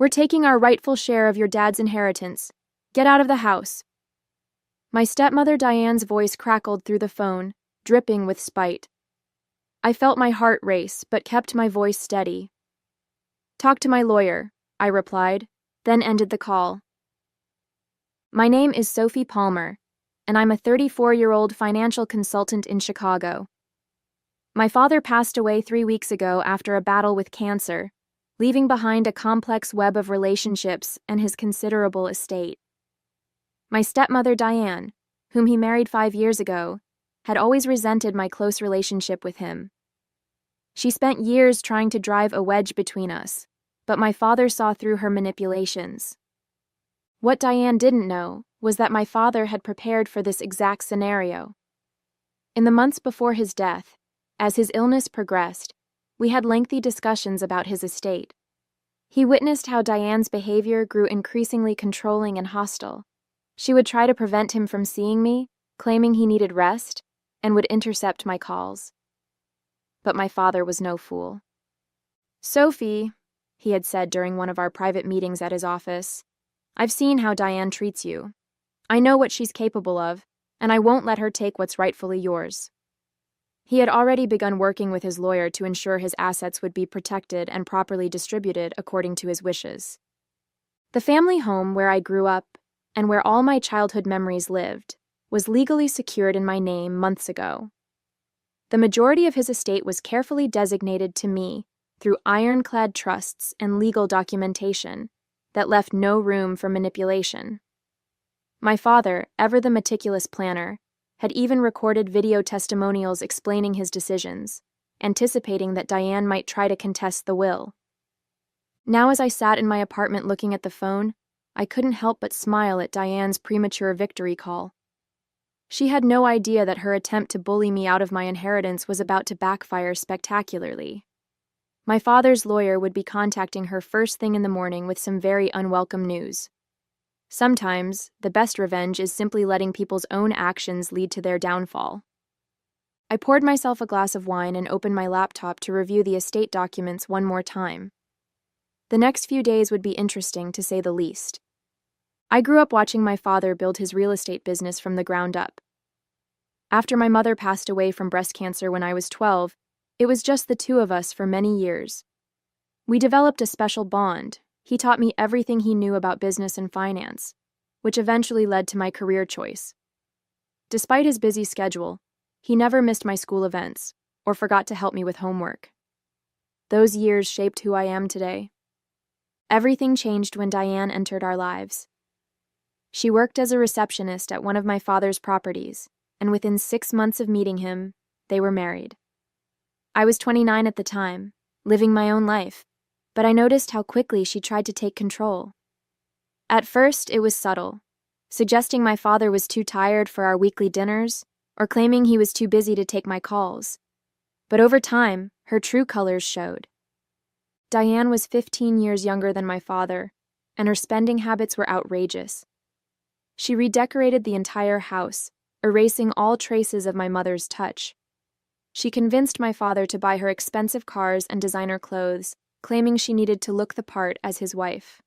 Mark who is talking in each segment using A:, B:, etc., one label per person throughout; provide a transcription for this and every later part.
A: We're taking our rightful share of your dad's inheritance. Get out of the house." My stepmother Diane's voice crackled through the phone, dripping with spite. I felt my heart race, but kept my voice steady. "Talk to my lawyer," I replied, then ended the call. My name is Sophie Palmer, and I'm a 34-year-old financial consultant in Chicago. My father passed away 3 weeks ago after a battle with cancer, leaving behind a complex web of relationships and his considerable estate. My stepmother Diane, whom he married 5 years ago, had always resented my close relationship with him. She spent years trying to drive a wedge between us, but my father saw through her manipulations. What Diane didn't know was that my father had prepared for this exact scenario. In the months before his death, as his illness progressed, we had lengthy discussions about his estate. He witnessed how Diane's behavior grew increasingly controlling and hostile. She would try to prevent him from seeing me, claiming he needed rest, and would intercept my calls. But my father was no fool. "Sophie," he had said during one of our private meetings at his office, "I've seen how Diane treats you. I know what she's capable of, and I won't let her take what's rightfully yours." He had already begun working with his lawyer to ensure his assets would be protected and properly distributed according to his wishes. The family home where I grew up, and where all my childhood memories lived, was legally secured in my name months ago. The majority of his estate was carefully designated to me through ironclad trusts and legal documentation that left no room for manipulation. My father, ever the meticulous planner, had even recorded video testimonials explaining his decisions, anticipating that Diane might try to contest the will. Now, as I sat in my apartment looking at the phone, I couldn't help but smile at Diane's premature victory call. She had no idea that her attempt to bully me out of my inheritance was about to backfire spectacularly. My father's lawyer would be contacting her first thing in the morning with some very unwelcome news. Sometimes, the best revenge is simply letting people's own actions lead to their downfall. I poured myself a glass of wine and opened my laptop to review the estate documents one more time. The next few days would be interesting, to say the least. I grew up watching my father build his real estate business from the ground up. After my mother passed away from breast cancer when I was 12, it was just the two of us for many years. We developed a special bond. He taught me everything he knew about business and finance, which eventually led to my career choice. Despite his busy schedule, he never missed my school events or forgot to help me with homework. Those years shaped who I am today. Everything changed when Diane entered our lives. She worked as a receptionist at one of my father's properties, and within 6 months of meeting him, they were married. I was 29 at the time, living my own life, but I noticed how quickly she tried to take control. At first, it was subtle, suggesting my father was too tired for our weekly dinners, or claiming he was too busy to take my calls. But over time, her true colors showed. Diane was 15 years younger than my father, and her spending habits were outrageous. She redecorated the entire house, erasing all traces of my mother's touch. She convinced my father to buy her expensive cars and designer clothes, claiming she needed to look the part as his wife.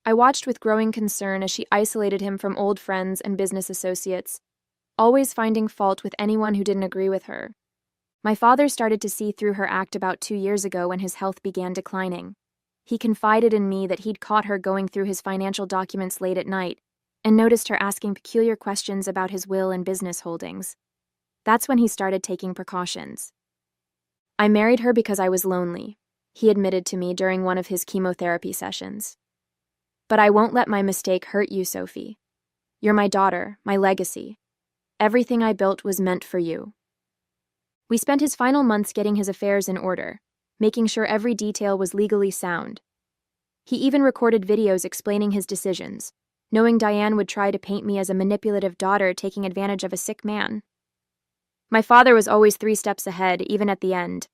A: I watched with growing concern as she isolated him from old friends and business associates, always finding fault with anyone who didn't agree with her. My father started to see through her act about 2 years ago when his health began declining. He confided in me that he'd caught her going through his financial documents late at night and noticed her asking peculiar questions about his will and business holdings. That's when he started taking precautions. "I married her because I was lonely," he admitted to me during one of his chemotherapy sessions. "But I won't let my mistake hurt you, Sophie. You're my daughter, my legacy. Everything I built was meant for you." We spent his final months getting his affairs in order, making sure every detail was legally sound. He even recorded videos explaining his decisions, knowing Diane would try to paint me as a manipulative daughter taking advantage of a sick man. My father was always 3 steps ahead, even at the end.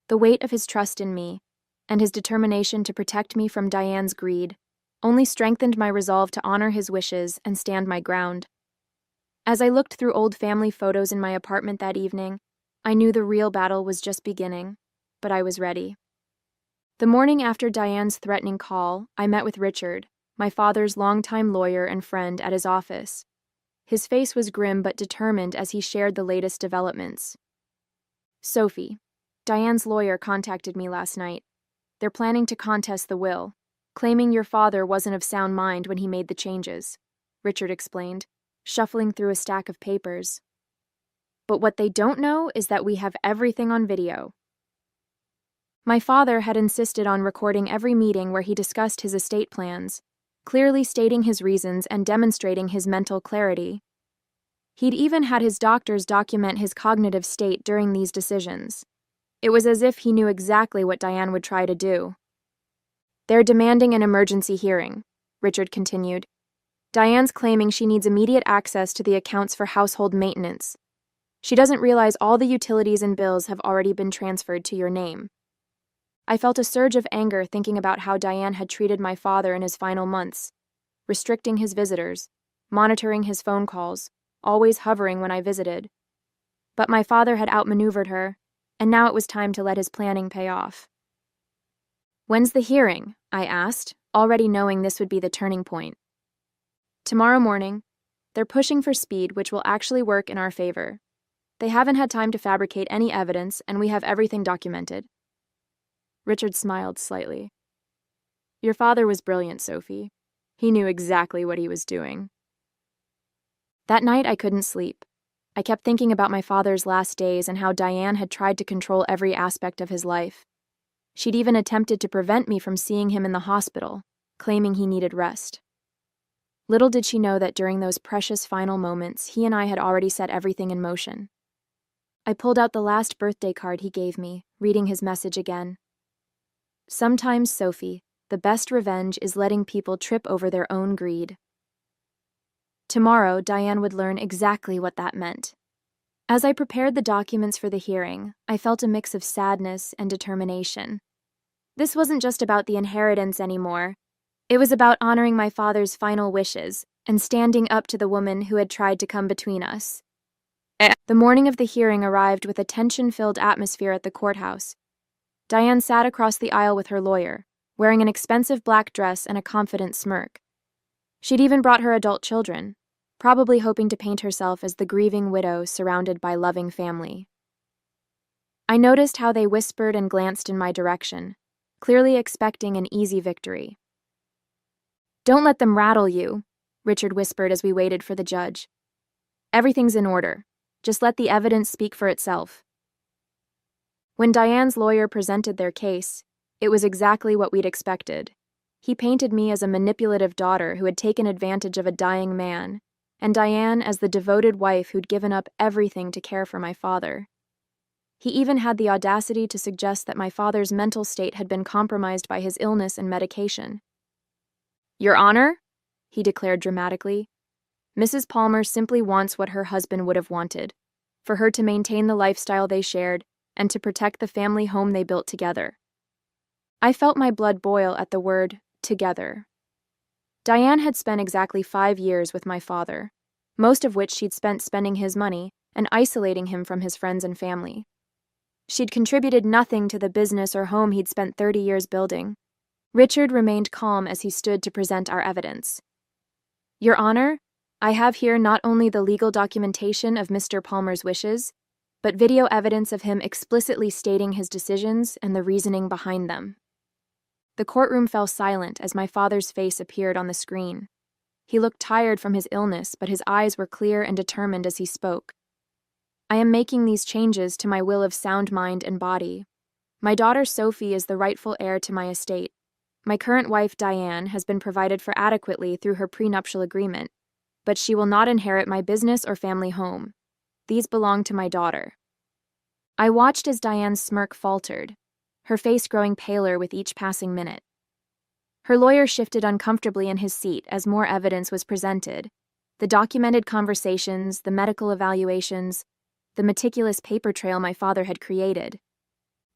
A: The weight of his trust in me, and his determination to protect me from Diane's greed, only strengthened my resolve to honor his wishes and stand my ground. As I looked through old family photos in my apartment that evening, I knew the real battle was just beginning, but I was ready. The morning after Diane's threatening call, I met with Richard, my father's longtime lawyer and friend, at his office. His face was grim but determined as he shared the latest developments. "Sophie, Diane's lawyer contacted me last night. They're planning to contest the will, claiming your father wasn't of sound mind when he made the changes," Richard explained, shuffling through a stack of papers. "But what they don't know is that we have everything on video." My father had insisted on recording every meeting where he discussed his estate plans, clearly stating his reasons and demonstrating his mental clarity. He'd even had his doctors document his cognitive state during these decisions. It was as if he knew exactly what Diane would try to do. "They're demanding an emergency hearing," Richard continued. "Diane's claiming she needs immediate access to the accounts for household maintenance. She doesn't realize all the utilities and bills have already been transferred to your name." I felt a surge of anger thinking about how Diane had treated my father in his final months, restricting his visitors, monitoring his phone calls, always hovering when I visited. But my father had outmaneuvered her, and now it was time to let his planning pay off. "When's the hearing?" I asked, already knowing this would be the turning point. "Tomorrow morning. They're pushing for speed, which will actually work in our favor. They haven't had time to fabricate any evidence, and we have everything documented." Richard smiled slightly. "Your father was brilliant, Sophie. He knew exactly what he was doing." That night I couldn't sleep. I kept thinking about my father's last days and how Diane had tried to control every aspect of his life. She'd even attempted to prevent me from seeing him in the hospital, claiming he needed rest. Little did she know that during those precious final moments, he and I had already set everything in motion. I pulled out the last birthday card he gave me, reading his message again. "Sometimes, Sophie, the best revenge is letting people trip over their own greed." Tomorrow, Diane would learn exactly what that meant. As I prepared the documents for the hearing, I felt a mix of sadness and determination. This wasn't just about the inheritance anymore. It was about honoring my father's final wishes and standing up to the woman who had tried to come between us. The morning of the hearing arrived with a tension-filled atmosphere at the courthouse. Diane sat across the aisle with her lawyer, wearing an expensive black dress and a confident smirk. She'd even brought her adult children, probably hoping to paint herself as the grieving widow surrounded by loving family. I noticed how they whispered and glanced in my direction, clearly expecting an easy victory. "Don't let them rattle you," Richard whispered as we waited for the judge. "Everything's in order. Just let the evidence speak for itself." When Diane's lawyer presented their case, it was exactly what we'd expected. He painted me as a manipulative daughter who had taken advantage of a dying man, and Diane as the devoted wife who'd given up everything to care for my father. He even had the audacity to suggest that my father's mental state had been compromised by his illness and medication. "Your Honor," he declared dramatically, "Mrs. Palmer simply wants what her husband would have wanted, for her to maintain the lifestyle they shared and to protect the family home they built together." I felt my blood boil at the word "together." Diane had spent exactly 5 years with my father, most of which she'd spent spending his money and isolating him from his friends and family. She'd contributed nothing to the business or home he'd spent 30 years building. Richard remained calm as he stood to present our evidence. "Your Honor, I have here not only the legal documentation of Mr. Palmer's wishes, but video evidence of him explicitly stating his decisions and the reasoning behind them." The courtroom fell silent as my father's face appeared on the screen. He looked tired from his illness, but his eyes were clear and determined as he spoke. "I am making these changes to my will of sound mind and body. My daughter Sophie is the rightful heir to my estate. My current wife, Diane, has been provided for adequately through her prenuptial agreement, but she will not inherit my business or family home. These belong to my daughter." I watched as Diane's smirk faltered, her face growing paler with each passing minute. Her lawyer shifted uncomfortably in his seat as more evidence was presented: the documented conversations, the medical evaluations, the meticulous paper trail my father had created.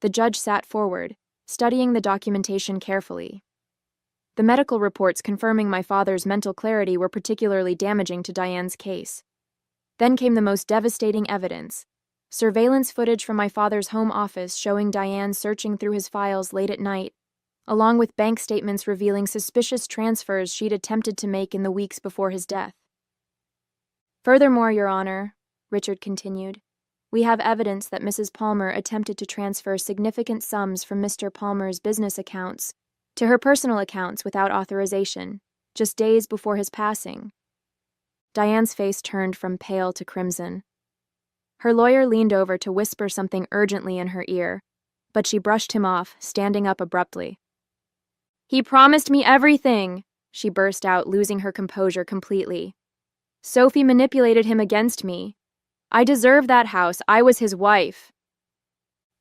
A: The judge sat forward, studying the documentation carefully. The medical reports confirming my father's mental clarity were particularly damaging to Diane's case. Then came the most devastating evidence: surveillance footage from my father's home office showing Diane searching through his files late at night, along with bank statements revealing suspicious transfers she'd attempted to make in the weeks before his death. Furthermore, Your Honor, Richard continued, we have evidence that Mrs. Palmer attempted to transfer significant sums from Mr. Palmer's business accounts to her personal accounts without authorization, just days before his passing. Diane's face turned from pale to crimson. Her lawyer leaned over to whisper something urgently in her ear, but she brushed him off, standing up abruptly. He promised me everything, she burst out, losing her composure completely. Sophie manipulated him against me. I deserve that house. I was his wife.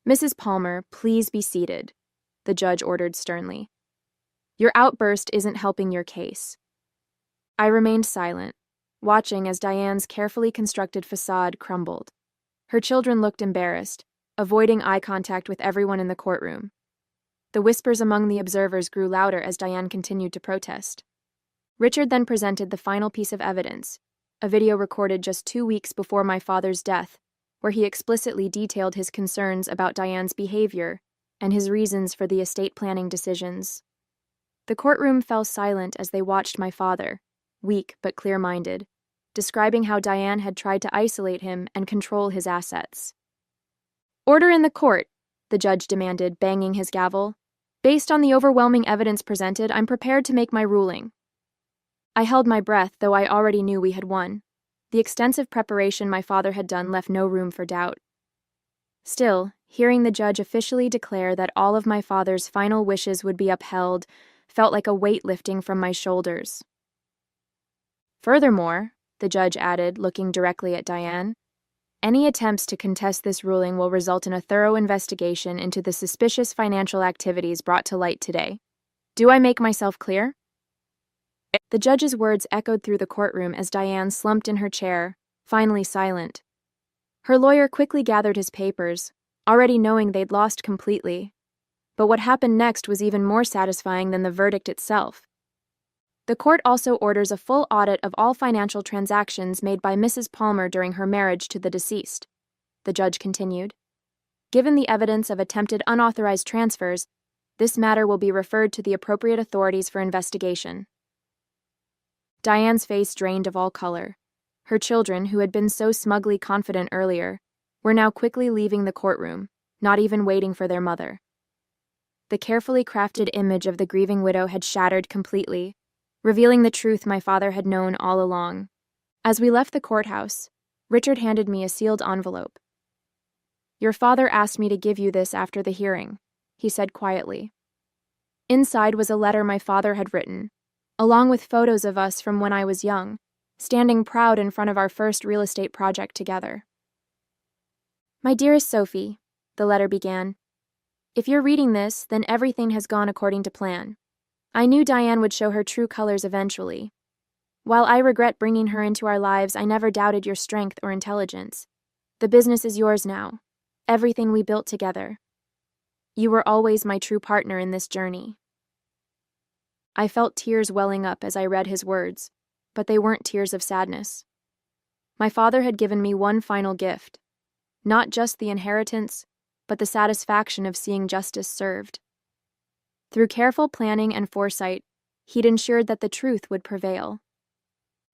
A: Mrs. Palmer, please be seated, the judge ordered sternly. Your outburst isn't helping your case. I remained silent, watching as Diane's carefully constructed facade crumbled. Her children looked embarrassed, avoiding eye contact with everyone in the courtroom. The whispers among the observers grew louder as Diane continued to protest. Richard then presented the final piece of evidence, a video recorded just 2 weeks before my father's death, where he explicitly detailed his concerns about Diane's behavior and his reasons for the estate planning decisions. The courtroom fell silent as they watched my father, weak but clear-minded, describing how Diane had tried to isolate him and control his assets. Order in the court, the judge demanded, banging his gavel. Based on the overwhelming evidence presented, I'm prepared to make my ruling. I held my breath, though I already knew we had won. The extensive preparation my father had done left no room for doubt. Still, hearing the judge officially declare that all of my father's final wishes would be upheld felt like a weight lifting from my shoulders. Furthermore, the judge added, looking directly at Diane, any attempts to contest this ruling will result in a thorough investigation into the suspicious financial activities brought to light today. Do I make myself clear? The judge's words echoed through the courtroom as Diane slumped in her chair, finally silent. Her lawyer quickly gathered his papers, already knowing they'd lost completely. But what happened next was even more satisfying than the verdict itself. The court also orders a full audit of all financial transactions made by Mrs. Palmer during her marriage to the deceased, the judge continued. Given the evidence of attempted unauthorized transfers, this matter will be referred to the appropriate authorities for investigation. Diane's face drained of all color. Her children, who had been so smugly confident earlier, were now quickly leaving the courtroom, not even waiting for their mother. The carefully crafted image of the grieving widow had shattered completely, revealing the truth my father had known all along. As we left the courthouse, Richard handed me a sealed envelope. Your father asked me to give you this after the hearing, he said quietly. Inside was a letter my father had written, along with photos of us from when I was young, standing proud in front of our first real estate project together. My dearest Sophie, the letter began, if you're reading this, then everything has gone according to plan. I knew Diane would show her true colors eventually. While I regret bringing her into our lives, I never doubted your strength or intelligence. The business is yours now, everything we built together. You were always my true partner in this journey. I felt tears welling up as I read his words, but they weren't tears of sadness. My father had given me one final gift, not just the inheritance, but the satisfaction of seeing justice served. Through careful planning and foresight, he'd ensured that the truth would prevail.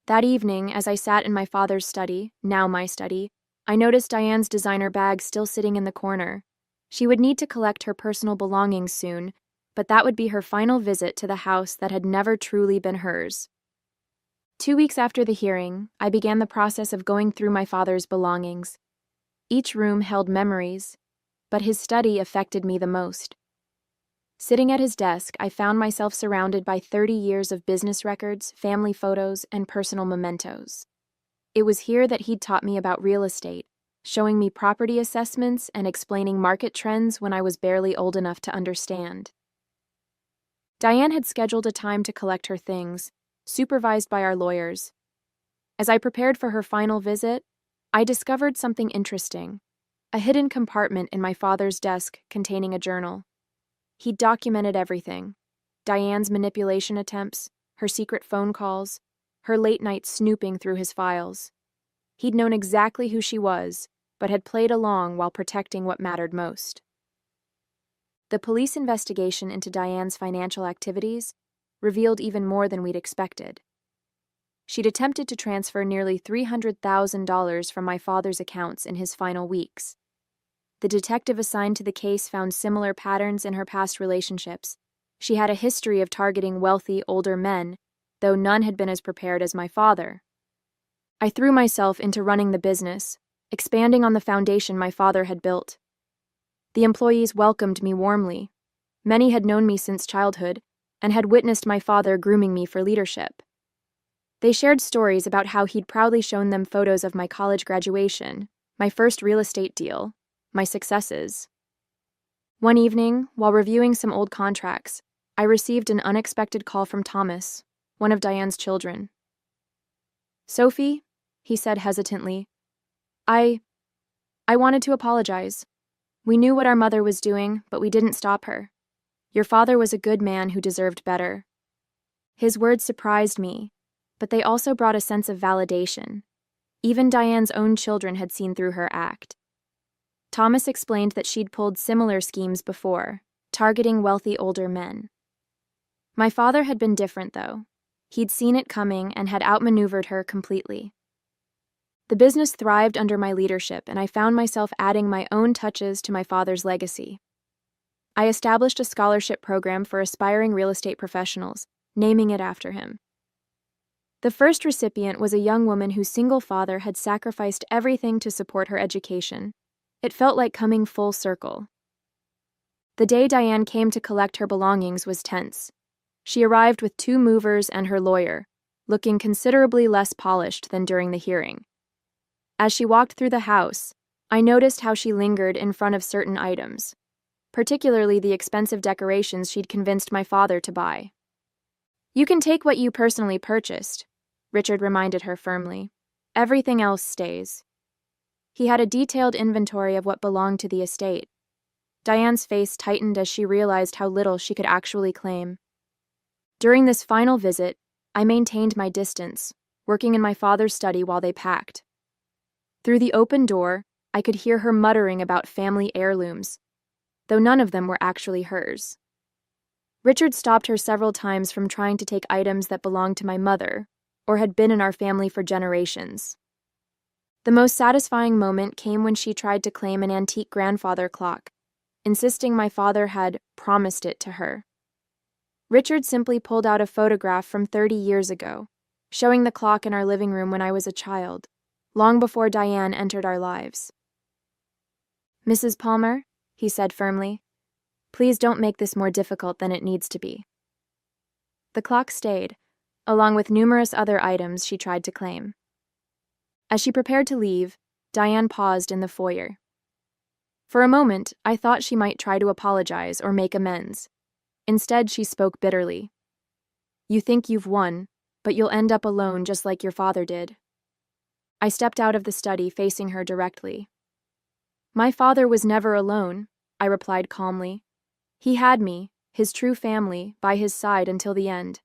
A: That evening, as I sat in my father's study, now my study, I noticed Diane's designer bag still sitting in the corner. She would need to collect her personal belongings soon, but that would be her final visit to the house that had never truly been hers. 2 weeks after the hearing, I began the process of going through my father's belongings. Each room held memories, but his study affected me the most. Sitting at his desk, I found myself surrounded by 30 years of business records, family photos, and personal mementos. It was here that he'd taught me about real estate, showing me property assessments and explaining market trends when I was barely old enough to understand. Diane had scheduled a time to collect her things, supervised by our lawyers. As I prepared for her final visit, I discovered something interesting, a hidden compartment in my father's desk containing a journal. He'd documented everything, Diane's manipulation attempts, her secret phone calls, her late-night snooping through his files. He'd known exactly who she was, but had played along while protecting what mattered most. The police investigation into Diane's financial activities revealed even more than we'd expected. She'd attempted to transfer nearly $300,000 from my father's accounts in his final weeks. The detective assigned to the case found similar patterns in her past relationships. She had a history of targeting wealthy, older men, though none had been as prepared as my father. I threw myself into running the business, expanding on the foundation my father had built. The employees welcomed me warmly. Many had known me since childhood and had witnessed my father grooming me for leadership. They shared stories about how he'd proudly shown them photos of my college graduation, my first real estate deal, my successes. One evening, while reviewing some old contracts, I received an unexpected call from Thomas, one of Diane's children. "Sophie," he said hesitantly, I wanted to apologize. We knew what our mother was doing, but we didn't stop her. Your father was a good man who deserved better." His words surprised me, but they also brought a sense of validation. Even Diane's own children had seen through her act. Thomas explained that she'd pulled similar schemes before, targeting wealthy older men. My father had been different, though. He'd seen it coming and had outmaneuvered her completely. The business thrived under my leadership, and I found myself adding my own touches to my father's legacy. I established a scholarship program for aspiring real estate professionals, naming it after him. The first recipient was a young woman whose single father had sacrificed everything to support her education. It felt like coming full circle. The day Diane came to collect her belongings was tense. She arrived with 2 movers and her lawyer, looking considerably less polished than during the hearing. As she walked through the house, I noticed how she lingered in front of certain items, particularly the expensive decorations she'd convinced my father to buy. "You can take what you personally purchased," Richard reminded her firmly. "Everything else stays." He had a detailed inventory of what belonged to the estate. Diane's face tightened as she realized how little she could actually claim. During this final visit, I maintained my distance, working in my father's study while they packed. Through the open door, I could hear her muttering about family heirlooms, though none of them were actually hers. Richard stopped her several times from trying to take items that belonged to my mother, or had been in our family for generations. The most satisfying moment came when she tried to claim an antique grandfather clock, insisting my father had promised it to her. Richard simply pulled out a photograph from 30 years ago, showing the clock in our living room when I was a child, long before Diane entered our lives. "Mrs. Palmer," he said firmly, "please don't make this more difficult than it needs to be." The clock stayed, along with numerous other items she tried to claim. As she prepared to leave, Diane paused in the foyer. For a moment, I thought she might try to apologize or make amends. Instead, she spoke bitterly. "You think you've won, but you'll end up alone just like your father did." I stepped out of the study, facing her directly. "My father was never alone," I replied calmly. "He had me, his true family, by his side until the end.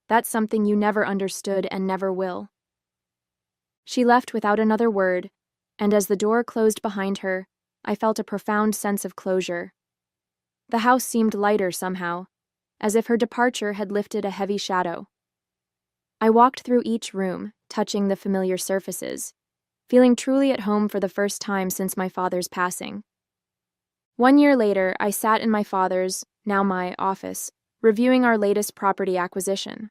A: That's something you never understood and never will." She left without another word, and as the door closed behind her, I felt a profound sense of closure. The house seemed lighter somehow, as if her departure had lifted a heavy shadow. I walked through each room, touching the familiar surfaces, feeling truly at home for the first time since my father's passing. 1 year later, I sat in my father's, now my, office, reviewing our latest property acquisition.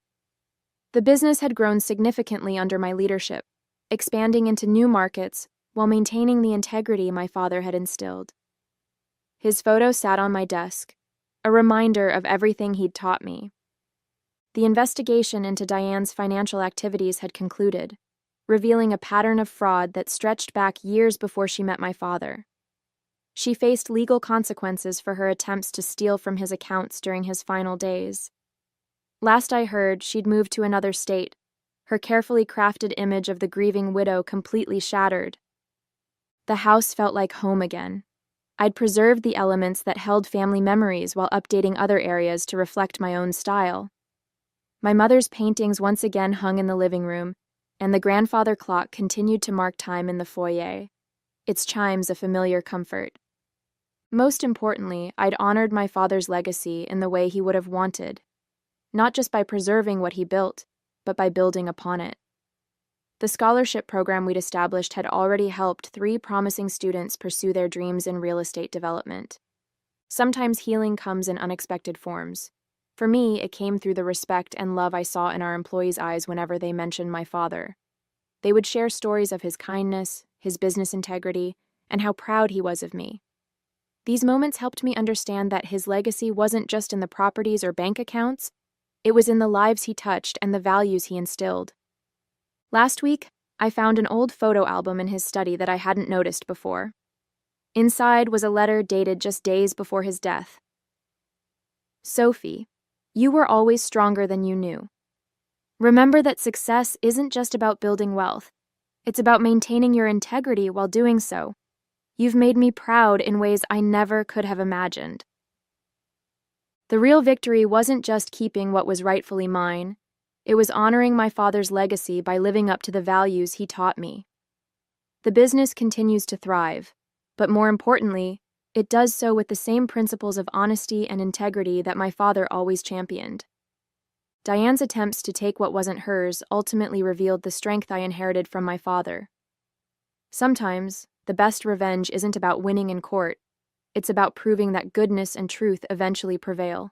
A: The business had grown significantly under my leadership, expanding into new markets while maintaining the integrity my father had instilled. His photo sat on my desk, a reminder of everything he'd taught me. The investigation into Diane's financial activities had concluded, revealing a pattern of fraud that stretched back years before she met my father. She faced legal consequences for her attempts to steal from his accounts during his final days. Last I heard, she'd moved to another state, her carefully crafted image of the grieving widow completely shattered. The house felt like home again. I'd preserved the elements that held family memories while updating other areas to reflect my own style. My mother's paintings once again hung in the living room, and the grandfather clock continued to mark time in the foyer, its chimes a familiar comfort. Most importantly, I'd honored my father's legacy in the way he would have wanted, not just by preserving what he built, but by building upon it. The scholarship program we'd established had already helped 3 promising students pursue their dreams in real estate development. Sometimes healing comes in unexpected forms. For me, it came through the respect and love I saw in our employees' eyes whenever they mentioned my father. They would share stories of his kindness, his business integrity, and how proud he was of me. These moments helped me understand that his legacy wasn't just in the properties or bank accounts, it was in the lives he touched and the values he instilled. Last week, I found an old photo album in his study that I hadn't noticed before. Inside was a letter dated just days before his death. Sophie, you were always stronger than you knew. Remember that success isn't just about building wealth. It's about maintaining your integrity while doing so. You've made me proud in ways I never could have imagined. The real victory wasn't just keeping what was rightfully mine. It was honoring my father's legacy by living up to the values he taught me. The business continues to thrive, but more importantly, it does so with the same principles of honesty and integrity that my father always championed. Diane's attempts to take what wasn't hers ultimately revealed the strength I inherited from my father. Sometimes, the best revenge isn't about winning in court. It's about proving that goodness and truth eventually prevail.